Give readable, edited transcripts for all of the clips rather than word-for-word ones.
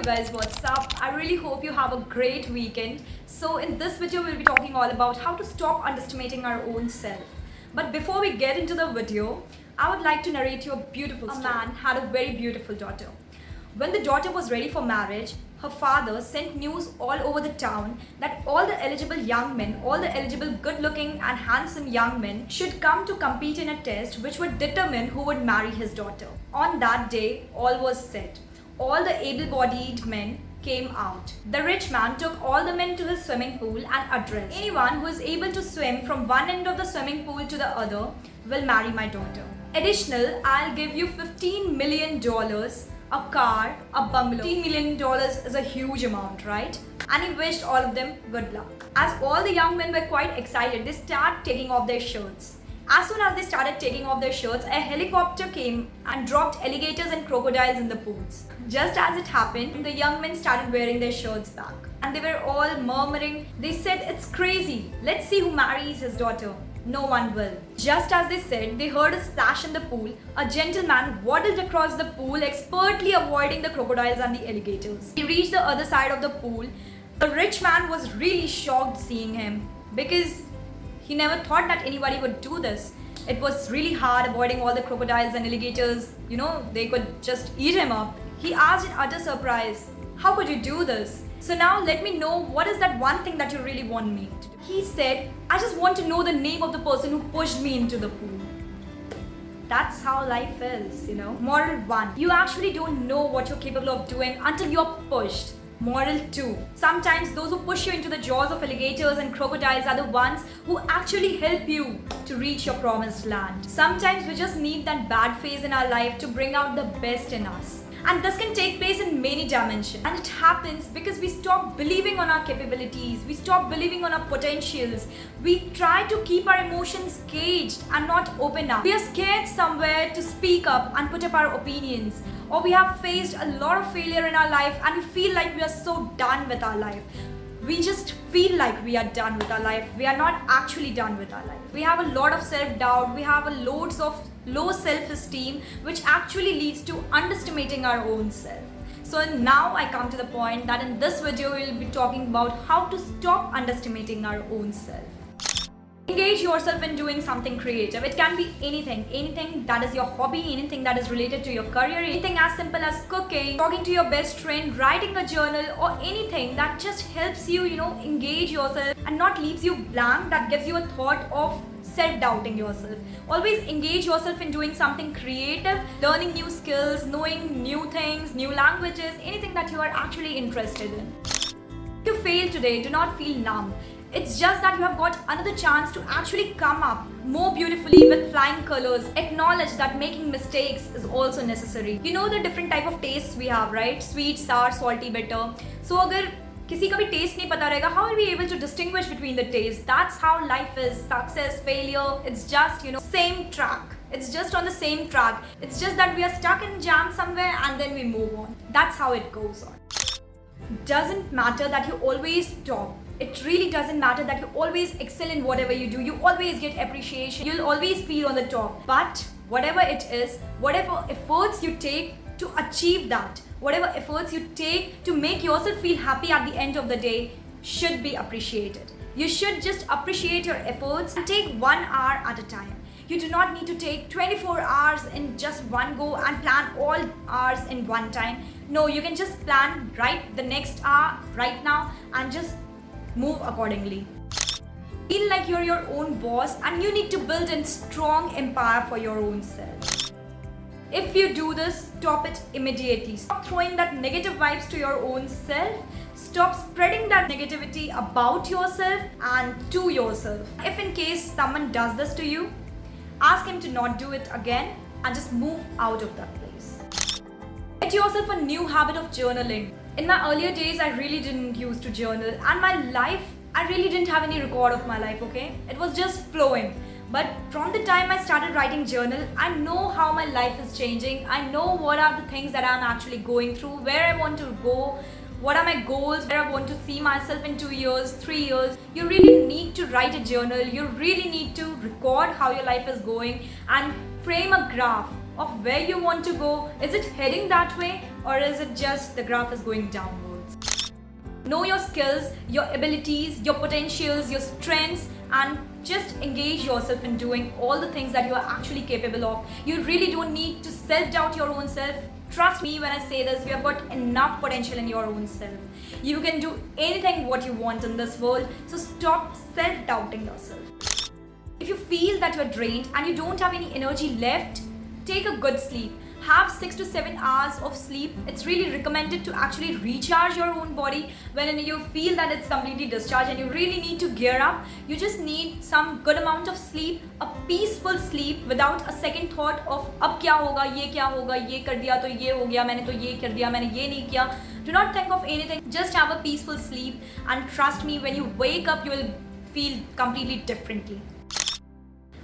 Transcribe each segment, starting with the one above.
guys, what's up? I really hope you have a great weekend. So in this video we'll be talking all about how to stop underestimating our own self. But before we get into the video, I would like to narrate you a beautiful story. A man had a very beautiful daughter. When the daughter was ready for marriage, her father sent news all over the town that all the eligible young men, all the eligible good-looking and handsome young men should come to compete in a test which would determine who would marry his daughter. On that day, all was set. All the able-bodied men came out. The rich man took all the men to his swimming pool and addressed, "Anyone who is able to swim from one end of the swimming pool to the other will marry my daughter. Additional, I'll give you $15 million, a car, a bungalow." $15 million is a huge amount, right? And he wished all of them good luck. As all the young men were quite excited, they started taking off their shirts. As soon as they started taking off their shirts, a helicopter came and dropped alligators and crocodiles in the pools. Just as it happened, the young men started wearing their shirts back. And they were all murmuring. They said, "It's crazy. Let's see who marries his daughter." No one will. Just as they said, they heard a splash in the pool. A gentleman waddled across the pool, expertly avoiding the crocodiles and the alligators. He reached the other side of the pool. The rich man was really shocked seeing him because he never thought that anybody would do this. It was really hard avoiding all the crocodiles and alligators. They could just eat him up. He asked in utter surprise, "How could you do this? So now let me know, what is that one thing that you really want me to do?" He said, "I just want to know the name of the person who pushed me into the pool." That's how life is, Moral 1. You actually don't know what you're capable of doing until you're pushed. Moral 2. Sometimes those who push you into the jaws of alligators and crocodiles are the ones who actually help you to reach your promised land. Sometimes we just need that bad phase in our life to bring out the best in us. And this can take place in many dimensions. And it happens because we stop believing on our capabilities. We stop believing on our potentials. We try to keep our emotions caged and not open up. We are scared somewhere to speak up and put up our opinions. Or we have faced a lot of failure in our life and we feel like we are so done with our life. We just feel like we are done with our life. We are not actually done with our life. We have a lot of self-doubt. We have loads of low self-esteem, which actually leads to underestimating our own self. So now I come to the point that in this video we will be talking about how to stop underestimating our own self. Engage yourself in doing something creative. It can be anything that is your hobby, anything that is related to your career, anything as simple as cooking, talking to your best friend, writing a journal, or anything that just helps you, engage yourself and not leaves you blank, that gives you a thought of self-doubting yourself. Always engage yourself in doing something creative, learning new skills, knowing new things, new languages, anything that you are actually interested in. If you fail today, do not feel numb. It's just that you have got another chance to actually come up more beautifully with flying colors. Acknowledge that making mistakes is also necessary. You know the different type of tastes we have, right? Sweet, sour, salty, bitter. So अगर किसी का भी taste नहीं पता रहेगा, how will we be able to distinguish between the tastes? That's how life is. Success, failure, it's just, same track. It's just on the same track. It's just that we are stuck in jam somewhere and then we move on. That's how it goes on. Doesn't matter that you always top. It really doesn't matter that you always excel in whatever you do. You always get appreciation. You'll always feel on the top. But whatever it is, whatever efforts you take to achieve that, whatever efforts you take to make yourself feel happy at the end of the day should be appreciated. You should just appreciate your efforts and take 1 hour at a time. You do not need to take 24 hours in just one go and plan all hours in one time. No, you can just plan the next hour right now and just move accordingly. Feel like you're your own boss and you need to build a strong empire for your own self. If you do this, stop it immediately. Stop throwing that negative vibes to your own self. Stop spreading that negativity about yourself and to yourself. If in case someone does this to you, ask him to not do it again and just move out of that place. Get yourself a new habit of journaling. In my earlier days, I really didn't used to journal, and my life, I really didn't have any record of my life, okay? It was just flowing. But from the time I started writing journal, I know how my life is changing. I know what are the things that I'm actually going through, where I want to go, what are my goals, where I want to see myself in 2 years, 3 years. You really need to write a journal. You really need to record how your life is going and frame a graph of where you want to go. Is it heading that way, or is it just the graph is going downwards? Know your skills, your abilities, your potentials, your strengths, and just engage yourself in doing all the things that you are actually capable of. You really don't need to self-doubt your own self. Trust me when I say this, you have got enough potential in your own self. You can do anything what you want in this world, so stop self-doubting yourself. If you feel that you're drained and you don't have any energy left, take a good sleep. Have 6 to 7 hours of sleep. It's really recommended to actually recharge your own body when you feel that it's completely discharged and you really need to gear up. You just need some good amount of sleep, a peaceful sleep without a second thought of अब क्या होगा, ये कर दिया तो ये हो गया, मैंने तो ये कर दिया, मैंने ये नहीं किया. Do not think of anything. Just have a peaceful sleep, and trust me, when you wake up, you will feel completely differently.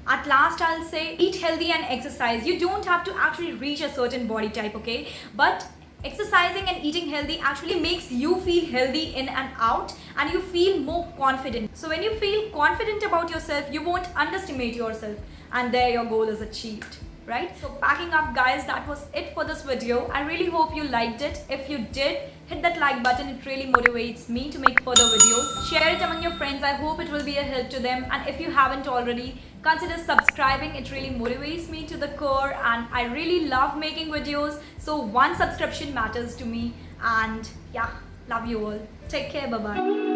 At last, I'll say eat healthy and exercise. You don't have to actually reach a certain body type, okay? But exercising and eating healthy actually makes you feel healthy in and out, and you feel more confident. So when you feel confident about yourself, you won't underestimate yourself, and there your goal is achieved. Right? So packing up, guys, that was it for this video. I really hope you liked it. If you did, hit that like button. It really motivates me to make further videos. Share it among your friends. I hope it will be a help to them. And if you haven't already, consider subscribing. It really motivates me to the core, and I really love making videos. So one subscription matters to me. And yeah, love you all. Take care. Bye-bye.